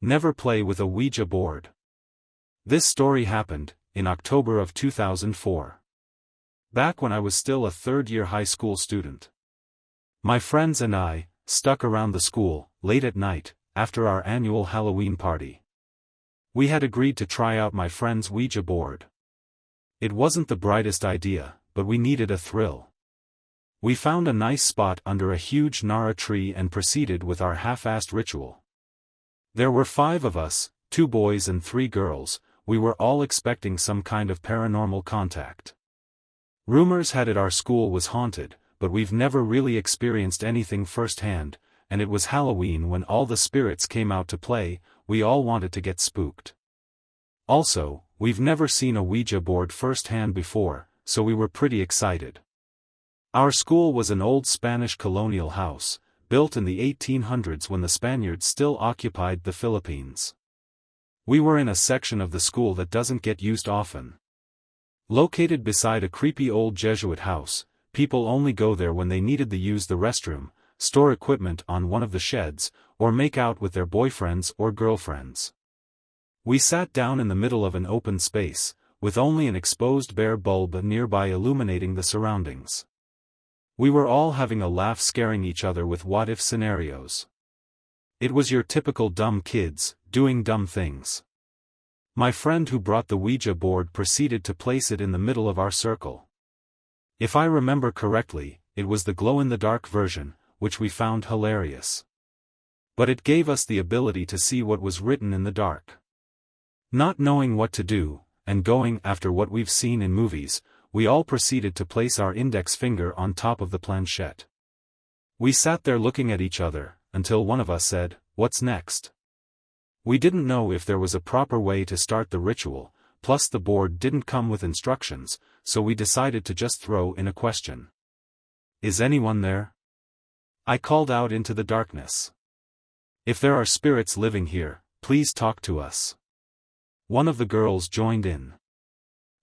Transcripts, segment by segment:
Never play with a Ouija board. This story happened in October of 2004. Back when I was still a third-year high school student. My friends and I stuck around the school late at night after our annual Halloween party. We had agreed to try out my friend's Ouija board. It wasn't the brightest idea, but we needed a thrill. We found a nice spot under a huge gnarly tree and proceeded with our half-assed ritual. There were 5 of us, 2 boys and 3 girls. We were all expecting some kind of paranormal contact. Rumors had it our school was haunted, but we've never really experienced anything firsthand, and it was Halloween when all the spirits came out to play. We all wanted to get spooked. Also, we've never seen a Ouija board firsthand before, so we were pretty excited. Our school was an old Spanish colonial house, built in the 1800s when the Spaniards still occupied the Philippines. We were in a section of the school that doesn't get used often. Located beside a creepy old Jesuit house, people only go there when they needed to use the restroom, store equipment on one of the sheds, or make out with their boyfriends or girlfriends. We sat down in the middle of an open space, with only an exposed bare bulb nearby illuminating the surroundings. We were all having a laugh, scaring each other with what-if scenarios. It was your typical dumb kids, doing dumb things. My friend who brought the Ouija board proceeded to place it in the middle of our circle. If I remember correctly, it was the glow-in-the-dark version, which we found hilarious. But it gave us the ability to see what was written in the dark. Not knowing what to do, and going after what we've seen in movies, we all proceeded to place our index finger on top of the planchette. We sat there looking at each other, until one of us said, "What's next?" We didn't know if there was a proper way to start the ritual, plus the board didn't come with instructions, so we decided to just throw in a question. "Is anyone there?" I called out into the darkness. "If there are spirits living here, please talk to us." One of the girls joined in.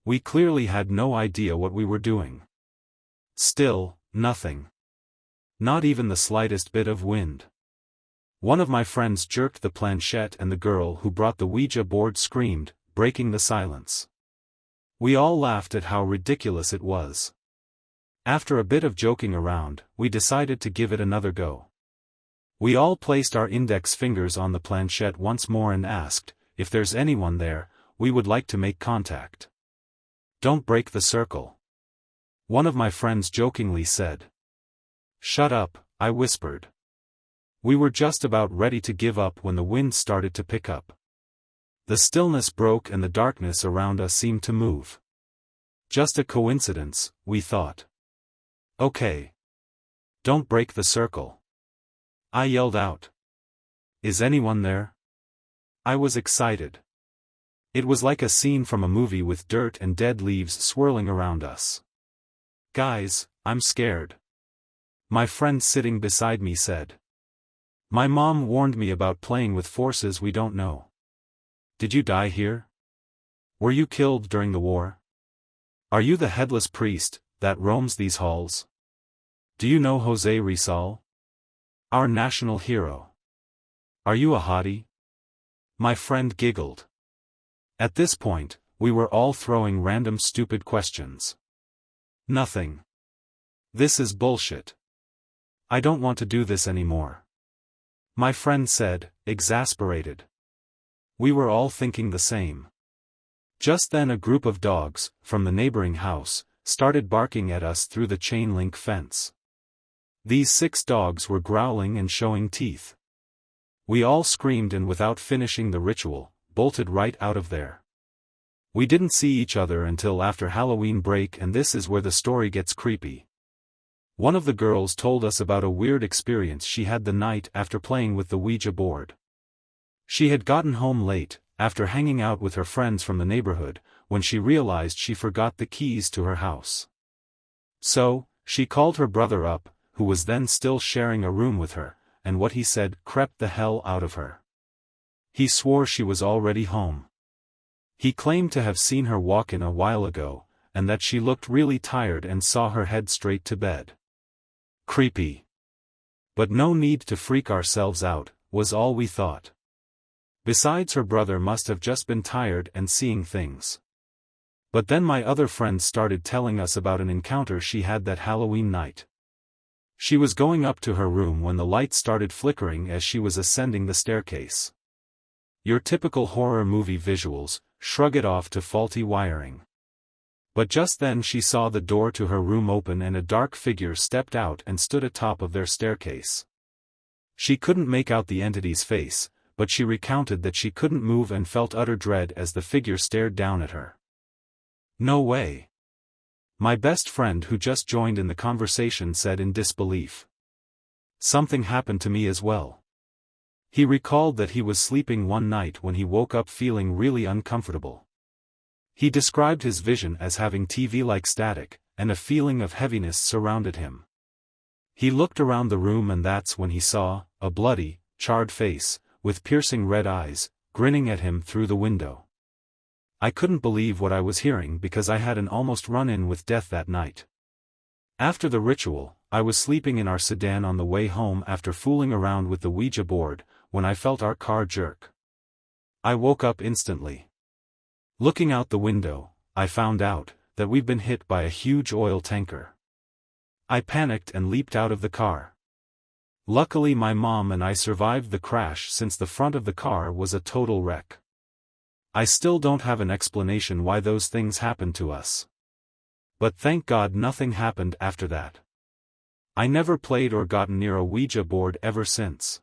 We clearly had no idea what we were doing. Still, nothing. Not even the slightest bit of wind. One of my friends jerked the planchette and the girl who brought the Ouija board screamed, breaking the silence. We all laughed at how ridiculous it was. After a bit of joking around, we decided to give it another go. We all placed our index fingers on the planchette once more and asked, "If there's anyone there, we would like to make contact. Don't break the circle." One of my friends jokingly said. "Shut up," I whispered. We were just about ready to give up when the wind started to pick up. The stillness broke and the darkness around us seemed to move. Just a coincidence, we thought. "Okay. Don't break the circle." I yelled out. "Is anyone there?" I was excited. It was like a scene from a movie with dirt and dead leaves swirling around us. "Guys, I'm scared," my friend sitting beside me said. "My mom warned me about playing with forces we don't know." "Did you die here? Were you killed during the war? Are you the headless priest that roams these halls? Do you know Jose Rizal? Our national hero. Are you a hottie?" My friend giggled. At this point, we were all throwing random stupid questions. "Nothing. This is bullshit. I don't want to do this anymore," my friend said, exasperated. We were all thinking the same. Just then a group of dogs, from the neighboring house, started barking at us through the chain-link fence. These 6 dogs were growling and showing teeth. We all screamed and without finishing the ritual, bolted right out of there. We didn't see each other until after Halloween break, and this is where the story gets creepy. One of the girls told us about a weird experience she had the night after playing with the Ouija board. She had gotten home late, after hanging out with her friends from the neighborhood, when she realized she forgot the keys to her house. So, she called her brother up, who was then still sharing a room with her, and what he said crept the hell out of her. He swore she was already home. He claimed to have seen her walk in a while ago, and that she looked really tired and saw her head straight to bed. Creepy. But no need to freak ourselves out, was all we thought. Besides, her brother must have just been tired and seeing things. But then my other friends started telling us about an encounter she had that Halloween night. She was going up to her room when the light started flickering as she was ascending the staircase. Your typical horror movie visuals, shrug it off to faulty wiring. But just then she saw the door to her room open and a dark figure stepped out and stood atop of their staircase. She couldn't make out the entity's face, but she recounted that she couldn't move and felt utter dread as the figure stared down at her. "No way." My best friend who just joined in the conversation said in disbelief. "Something happened to me as well." He recalled that he was sleeping one night when he woke up feeling really uncomfortable. He described his vision as having TV-like static, and a feeling of heaviness surrounded him. He looked around the room and that's when he saw a bloody, charred face, with piercing red eyes, grinning at him through the window. I couldn't believe what I was hearing because I had an almost run-in with death that night. After the ritual, I was sleeping in our sedan on the way home after fooling around with the Ouija board, when I felt our car jerk. I woke up instantly. Looking out the window, I found out that we'd been hit by a huge oil tanker. I panicked and leaped out of the car. Luckily my mom and I survived the crash since the front of the car was a total wreck. I still don't have an explanation why those things happened to us. But thank God nothing happened after that. I never played or gotten near a Ouija board ever since.